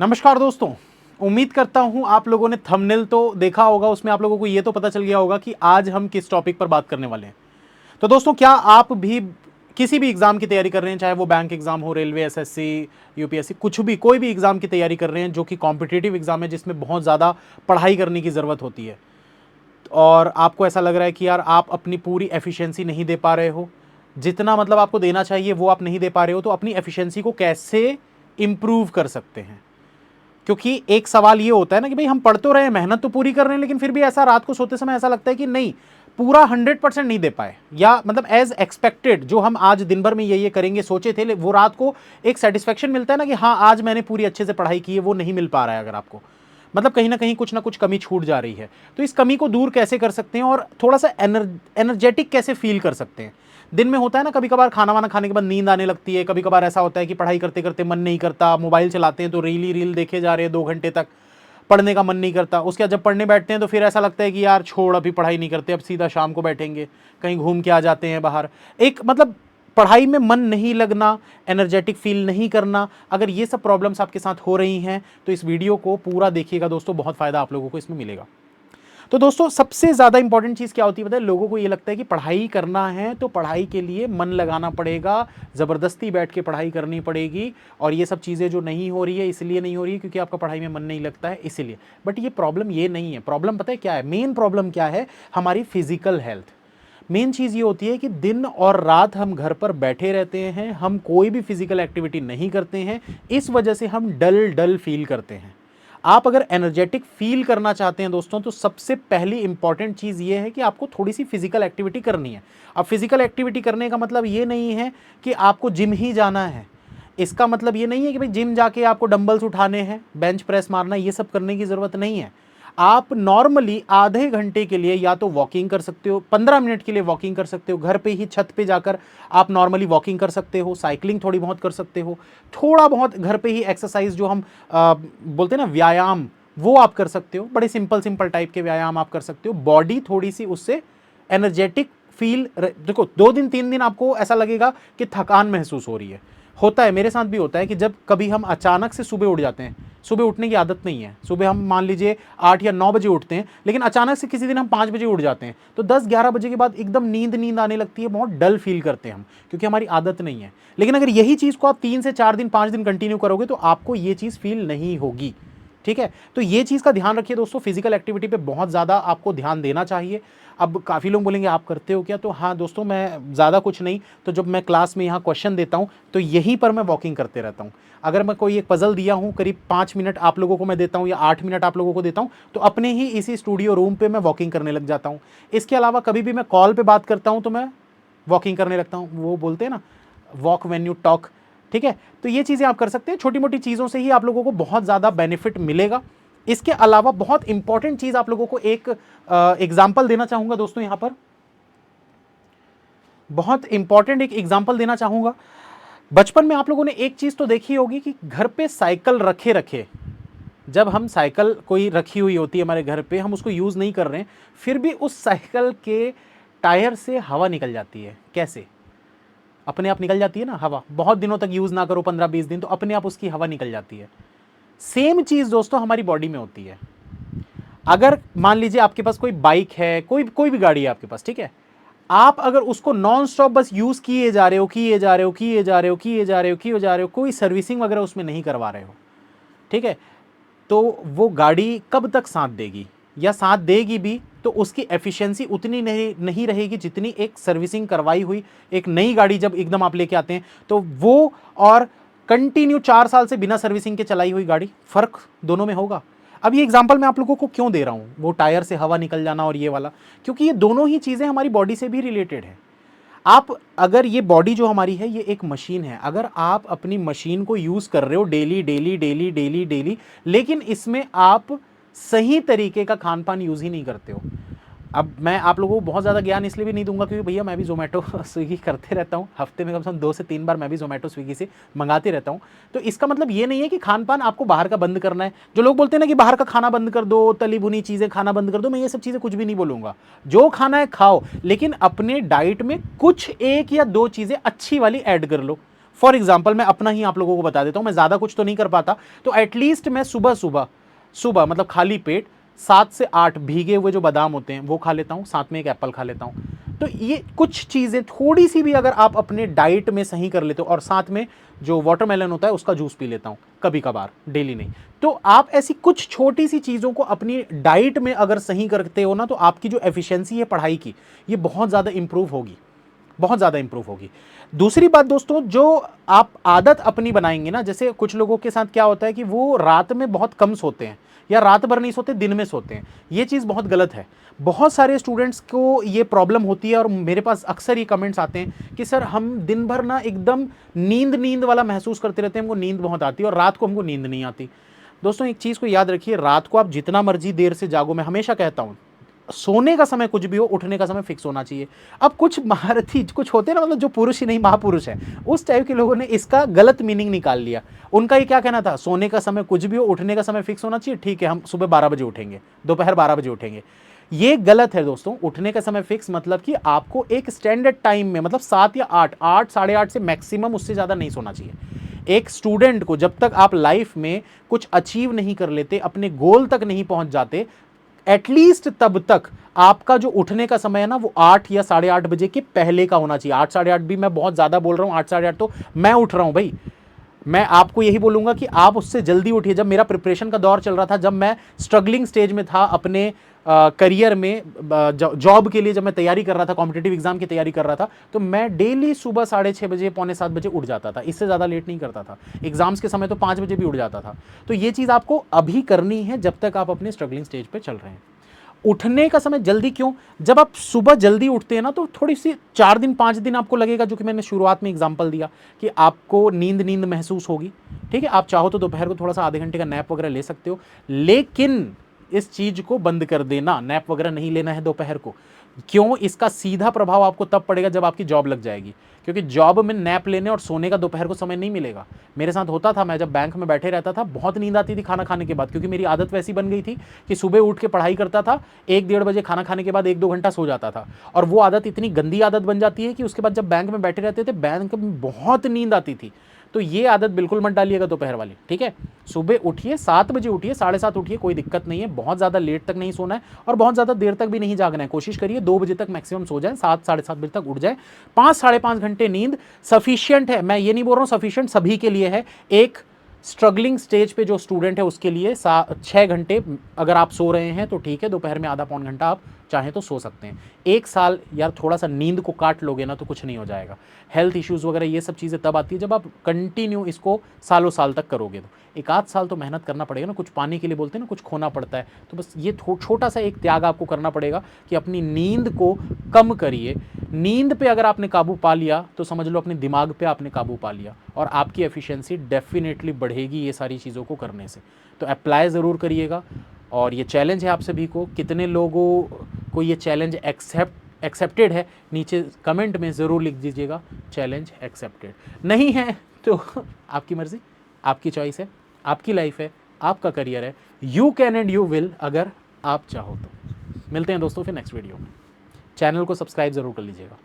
नमस्कार दोस्तों, उम्मीद करता हूं आप लोगों ने थंबनेल तो देखा होगा, उसमें आप लोगों को यह तो पता चल गया होगा कि आज हम किस टॉपिक पर बात करने वाले हैं। तो दोस्तों, क्या आप भी किसी भी एग्जाम की तैयारी कर रहे हैं, चाहे वो बैंक एग्जाम हो, रेलवे, एसएससी, यूपीएससी, कुछ भी कोई भी एग्जाम की तैयारी कर रहे हैं जो कि कॉम्पिटिटिव एग्जाम है जिसमें बहुत ज़्यादा पढ़ाई करने की ज़रूरत होती है, और आपको ऐसा लग रहा है कि यार आप अपनी पूरी एफिशिएंसी नहीं दे पा रहे हो, जितना मतलब आपको देना चाहिए वो आप नहीं दे पा रहे हो, तो अपनी एफिशिएंसी को कैसे इंप्रूव कर सकते हैं। क्योंकि एक सवाल ये होता है ना कि भाई हम पढ़ तो रहे हैं, मेहनत तो पूरी कर रहे हैं, लेकिन फिर भी ऐसा रात को सोते समय ऐसा लगता है कि नहीं, पूरा 100% नहीं दे पाए, या मतलब एज एक्सपेक्टेड जो हम आज दिन भर में ये करेंगे सोचे थे, वो रात को एक सेटिस्फेक्शन मिलता है ना कि हाँ आज मैंने पूरी अच्छे से पढ़ाई की है, वो नहीं मिल पा रहा है। अगर आपको मतलब कहीं ना कुछ कमी छूट जा रही है, तो इस कमी को दूर कैसे कर सकते हैं और थोड़ा सा एनर्जेटिक कैसे फील कर सकते हैं। दिन में होता है ना, कभी कभार खाना वाना खाने के बाद नींद आने लगती है, कभी कभार ऐसा होता है कि पढ़ाई करते करते मन नहीं करता, मोबाइल चलाते हैं तो रील देखे जा रहे हैं 2 घंटे तक, पढ़ने का मन नहीं करता। उसके बाद जब पढ़ने बैठते हैं तो फिर ऐसा लगता है कि यार छोड़, अभी पढ़ाई नहीं करते, अब सीधा शाम को बैठेंगे, कहीं घूम के आ जाते हैं बाहर। एक मतलब पढ़ाई में मन नहीं लगना, एनर्जेटिक फील नहीं करना, अगर ये सब प्रॉब्लम्स आपके साथ हो रही हैं तो इस वीडियो को पूरा देखिएगा दोस्तों, बहुत फायदा आप लोगों को इसमें मिलेगा। तो दोस्तों, सबसे ज़्यादा इंपॉर्टेंट चीज़ क्या होती है बताए, लोगों को ये लगता है कि पढ़ाई करना है तो पढ़ाई के लिए मन लगाना पड़ेगा, ज़बरदस्ती बैठ के पढ़ाई करनी पड़ेगी, और ये सब चीज़ें जो नहीं हो रही है इसलिए नहीं हो रही है क्योंकि आपका पढ़ाई में मन नहीं लगता है इसीलिए। बट ये प्रॉब्लम ये नहीं है। प्रॉब्लम पता है क्या है? मेन प्रॉब्लम क्या है? हमारी फिजिकल हेल्थ। मेन चीज़ ये होती है कि दिन और रात हम घर पर बैठे रहते हैं, हम कोई भी फिजिकल एक्टिविटी नहीं करते हैं, इस वजह से हम डल डल फील करते हैं। आप अगर एनर्जेटिक फील करना चाहते हैं दोस्तों, तो सबसे पहली इंपॉर्टेंट चीज़ ये है कि आपको थोड़ी सी फिजिकल एक्टिविटी करनी है। अब फिजिकल एक्टिविटी करने का मतलब ये नहीं है कि आपको जिम ही जाना है। इसका मतलब ये नहीं है कि भाई जिम जाके आपको डंबल्स उठाने हैं, बेंच प्रेस मारना, ये सब करने की ज़रूरत नहीं है। आप नॉर्मली आधे घंटे के लिए या तो वॉकिंग कर सकते हो, 15 मिनट के लिए वॉकिंग कर सकते हो, घर पे ही छत पे जाकर आप नॉर्मली वॉकिंग कर सकते हो, साइकिलिंग थोड़ी बहुत कर सकते हो, थोड़ा बहुत घर पे ही एक्सरसाइज जो हम बोलते हैं ना व्यायाम, वो आप कर सकते हो। बड़े सिंपल सिंपल टाइप के व्यायाम आप कर सकते हो, बॉडी थोड़ी सी उससे एनर्जेटिक फील। देखो 2 दिन 3 दिन आपको ऐसा लगेगा कि थकान महसूस हो रही है, होता है, मेरे साथ भी होता है कि जब कभी हम अचानक से सुबह उठ जाते हैं, सुबह उठने की आदत नहीं है, सुबह हम मान लीजिए 8 या 9 बजे उठते हैं, लेकिन अचानक से किसी दिन हम 5 बजे उठ जाते हैं, तो 10-11 बजे के बाद एकदम नींद आने लगती है, बहुत डल फील करते हैं हम, क्योंकि हमारी आदत नहीं है। लेकिन अगर यही चीज़ को आप 3 से 4 दिन 5 दिन कंटिन्यू करोगे तो आपको ये चीज़ फील नहीं होगी। ठीक है, तो ये चीज़ का ध्यान रखिए दोस्तों, फिजिकल एक्टिविटी पे बहुत ज़्यादा आपको ध्यान देना चाहिए। अब काफ़ी लोग बोलेंगे आप करते हो क्या? तो हाँ दोस्तों, मैं ज़्यादा कुछ नहीं, तो जब मैं क्लास में यहाँ क्वेश्चन देता हूँ तो यहीं पर मैं वॉकिंग करते रहता हूँ। अगर मैं कोई एक पजल दिया हूँ, करीब 5 मिनट आप लोगों को मैं देता हूँ या 8 मिनट आप लोगों को देता हूँ, तो अपने ही इसी स्टूडियो रूम पे मैं वॉकिंग करने लग जाता हूँ। इसके अलावा कभी भी मैं कॉल पे बात करता हूँ तो मैं वॉकिंग करने लगता हूँ, वो बोलते हैं ना वॉक व्हेन यू टॉक। ठीक है, तो ये चीज़ें आप कर सकते हैं, छोटी मोटी चीज़ों से ही आप लोगों को बहुत ज़्यादा बेनिफिट मिलेगा। इसके अलावा बहुत इंपॉर्टेंट चीज़ आप लोगों को एक एग्जाम्पल देना चाहूँगा दोस्तों, यहाँ पर बहुत इंपॉर्टेंट एक एग्जाम्पल देना चाहूँगा। बचपन में आप लोगों ने एक चीज़ तो देखी होगी कि घर पे साइकिल रखे रखे, जब हम साइकिल कोई रखी हुई होती है हमारे घर पे, हम उसको यूज़ नहीं कर रहे हैं, फिर भी उस साइकिल के टायर से हवा निकल जाती है। कैसे? अपने आप निकल जाती है ना हवा, बहुत दिनों तक यूज़ ना करो, 15-20 दिन, तो अपने आप उसकी हवा निकल जाती है। सेम चीज़ दोस्तों हमारी बॉडी में होती है। अगर मान लीजिए आपके पास कोई बाइक है, कोई भी गाड़ी है आपके पास, ठीक है, आप अगर उसको नॉन स्टॉप बस यूज़ किए जा रहे हो, कोई सर्विसिंग वगैरह उसमें नहीं करवा रहे हो, ठीक है, तो वो गाड़ी कब तक साथ देगी, या साथ देगी भी तो उसकी एफिशिएंसी उतनी नहीं रहेगी जितनी एक सर्विसिंग करवाई हुई एक नई गाड़ी जब एकदम आप लेके आते हैं, तो वो और कंटिन्यू 4 साल से बिना सर्विसिंग के चलाई हुई गाड़ी, फर्क दोनों में होगा। अब ये एग्जांपल मैं आप लोगों को क्यों दे रहा हूँ, वो टायर से हवा निकल जाना और ये वाला, क्योंकि ये दोनों ही चीज़ें हमारी बॉडी से भी रिलेटेड है। आप अगर ये बॉडी जो हमारी है ये एक मशीन है, अगर आप अपनी मशीन को यूज़ कर रहे हो डेली, लेकिन इसमें आप सही तरीके का खान पान यूज़ ही नहीं करते हो। अब मैं आप लोगों को बहुत ज़्यादा ज्ञान इसलिए भी नहीं दूंगा क्योंकि भैया मैं भी जोमेटो स्विगी करते रहता हूँ, हफ्ते में कम से कम 2 से 3 बार मैं भी जोमेटो स्विगी से मंगाते रहता हूँ। तो इसका मतलब ये नहीं है कि खान पान आपको बाहर का बंद करना है। जो लोग बोलते हैं ना कि बाहर का खाना बंद कर दो, तली भुनी चीज़ें खाना बंद कर दो, मैं ये सब चीज़ें कुछ भी नहीं बोलूँगा। जो खाना है खाओ, लेकिन अपने डाइट में कुछ 1 या 2 चीज़ें अच्छी वाली ऐड कर लो। फॉर एग्जाम्पल मैं अपना ही आप लोगों को बता देता हूं, मैं ज़्यादा कुछ तो नहीं कर पाता, तो एटलीस्ट मैं सुबह सुबह सुबह मतलब खाली पेट 7 से 8 भीगे हुए जो बादाम होते हैं वो खा लेता हूं, साथ में एक एप्पल खा लेता हूं। तो ये कुछ चीज़ें थोड़ी सी भी अगर आप अपने डाइट में सही कर लेते हो, और साथ में जो वाटरमेलन होता है उसका जूस पी लेता हूं कभी कभार, डेली नहीं, तो आप ऐसी कुछ छोटी सी चीज़ों को अपनी डाइट में अगर सही करते हो ना, तो आपकी जो एफिशिएंसी है पढ़ाई की, ये बहुत ज़्यादा इंप्रूव होगी, बहुत ज़्यादा इंप्रूव होगी। दूसरी बात दोस्तों, जो आप आदत अपनी बनाएंगे ना, जैसे कुछ लोगों के साथ क्या होता है कि वो रात में बहुत कम सोते हैं या रात भर नहीं सोते, दिन में सोते हैं, ये चीज़ बहुत गलत है। बहुत सारे स्टूडेंट्स को ये प्रॉब्लम होती है और मेरे पास अक्सर ये कमेंट्स आते हैं कि सर हम दिन भर ना एकदम नींद नींद वाला महसूस करते रहते हैं, हमको नींद बहुत आती है और रात को हमको नींद नहीं आती। दोस्तों एक चीज़ को याद रखिए, रात को आप जितना मर्जी देर से जागो, मैं हमेशा कहता हूँ सोने का समय कुछ भी हो, उठने का समय फिक्स होना चाहिए। अब कुछ महारथी कुछ होते हैं ना, मतलब जो पुरुष ही नहीं महापुरुष है, उस टाइप के लोगों ने इसका गलत मीनिंग निकाल लिया। उनका ये क्या कहना था, सोने का समय कुछ भी हो, उठने का समय फिक्स होना चाहिए, ठीक है हम सुबह 12 बजे उठेंगे, दोपहर 12 बजे उठेंगे। ये गलत है दोस्तों। उठने का समय फिक्स मतलब कि आपको एक स्टैंडर्ड टाइम में, मतलब 7 या 8 साढ़े 8 से मैक्सिमम, उससे ज़्यादा नहीं सोना चाहिए। एक स्टूडेंट को जब तक आप लाइफ में कुछ अचीव नहीं कर लेते, अपने गोल तक नहीं पहुंच जाते, एटलीस्ट तब तक आपका जो उठने का समय है ना, वो 8 या साढ़े 8 बजे के पहले का होना चाहिए। 8 साढ़े 8 भी मैं बहुत ज़्यादा बोल रहा हूँ, 8 साढ़े 8 तो मैं उठ रहा हूँ भाई। मैं आपको यही बोलूँगा कि आप उससे जल्दी उठिए। जब मेरा प्रिपरेशन का दौर चल रहा था, जब मैं स्ट्रगलिंग स्टेज में था अपने करियर में, जॉब के लिए जब मैं तैयारी कर रहा था, कॉम्पिटिटिव एग्जाम की तैयारी कर रहा था, तो मैं डेली सुबह 6:30 बजे, पौने 7 बजे उठ जाता था। इससे ज़्यादा लेट नहीं करता था। एग्जाम्स के समय तो 5 बजे भी उठ जाता था। तो ये चीज़ आपको अभी करनी है जब तक आप अपने स्ट्रगलिंग स्टेज पे चल रहे हैं। उठने का समय जल्दी क्यों, जब आप सुबह जल्दी उठते हैं ना, तो थोड़ी सी 4 दिन 5 दिन आपको लगेगा, जो कि मैंने शुरुआत में एग्जांपल दिया, कि आपको नींद नींद महसूस होगी। ठीक है, आप चाहो तो दोपहर को थोड़ा सा आधे घंटे का नैप वगैरह ले सकते हो, लेकिन इस चीज को बंद कर देना, नैप वगैरह नहीं लेना है दोपहर को। क्यों, इसका सीधा प्रभाव आपको तब पड़ेगा जब आपकी जॉब लग जाएगी, क्योंकि जॉब में नैप लेने और सोने का दोपहर को समय नहीं मिलेगा। मेरे साथ होता था, मैं जब बैंक में बैठे रहता था, बहुत नींद आती थी खाना खाने के बाद, क्योंकि मेरी आदत वैसी बन गई थी कि सुबह उठ के पढ़ाई करता था, 1-1:30 बजे खाना खाने के बाद 1-2 घंटा सो जाता था। और वो आदत इतनी गंदी आदत बन जाती है कि उसके बाद जब बैंक में बैठे रहते थे, बैंक में बहुत नींद आती थी। तो ये आदत बिल्कुल मत डालिएगा दोपहर वाली। ठीक है, सुबह उठिए, 7 बजे उठिए, 7:30 उठिए, कोई दिक्कत नहीं है। बहुत ज़्यादा लेट तक नहीं सोना है और बहुत ज़्यादा देर तक भी नहीं जागना है। कोशिश करिए 2 बजे तक मैक्सिमम सो जाए, 7 साढ़े 7 बजे तक उठ जाए। 5 साढ़े 5 घंटे नींद सफिशियंट है। मैं ये नहीं बोल रहा हूँ सफिशियंट सभी के लिए है। एक स्ट्रगलिंग स्टेज पे जो स्टूडेंट है उसके लिए 6 घंटे अगर आप सो रहे हैं तो ठीक है, दोपहर में आधा पौन घंटा आप चाहें तो सो सकते हैं। 1 साल यार थोड़ा सा नींद को काट लोगे ना, तो कुछ नहीं हो जाएगा। हेल्थ इश्यूज़ वगैरह ये सब चीज़ें तब आती है जब आप कंटिन्यू इसको सालों साल तक करोगे। तो 1 आध साल तो मेहनत करना पड़ेगा ना, कुछ पाने के लिए बोलते हैं ना, कुछ खोना पड़ता है। तो बस ये छोटा सा एक त्याग आपको करना पड़ेगा कि अपनी नींद को कम करिए। नींद पे अगर आपने काबू पा लिया तो समझ लो अपने दिमाग पे आपने काबू पा लिया, और आपकी एफिशिएंसी डेफिनेटली बढ़ेगी ये सारी चीज़ों को करने से। तो अप्लाई ज़रूर करिएगा। और ये चैलेंज है आप सभी को। कितने लोगों को ये चैलेंज एक्सेप्टेड है, नीचे कमेंट में ज़रूर लिख दीजिएगा, चैलेंज एक्सेप्टेड। नहीं है तो आपकी मर्ज़ी, आपकी चॉइस है, आपकी लाइफ है, आपका करियर है। You can and you will, अगर आप चाहो तो। मिलते हैं दोस्तों फिर नेक्स्ट वीडियो में। चैनल को सब्सक्राइब ज़रूर कर लीजिएगा।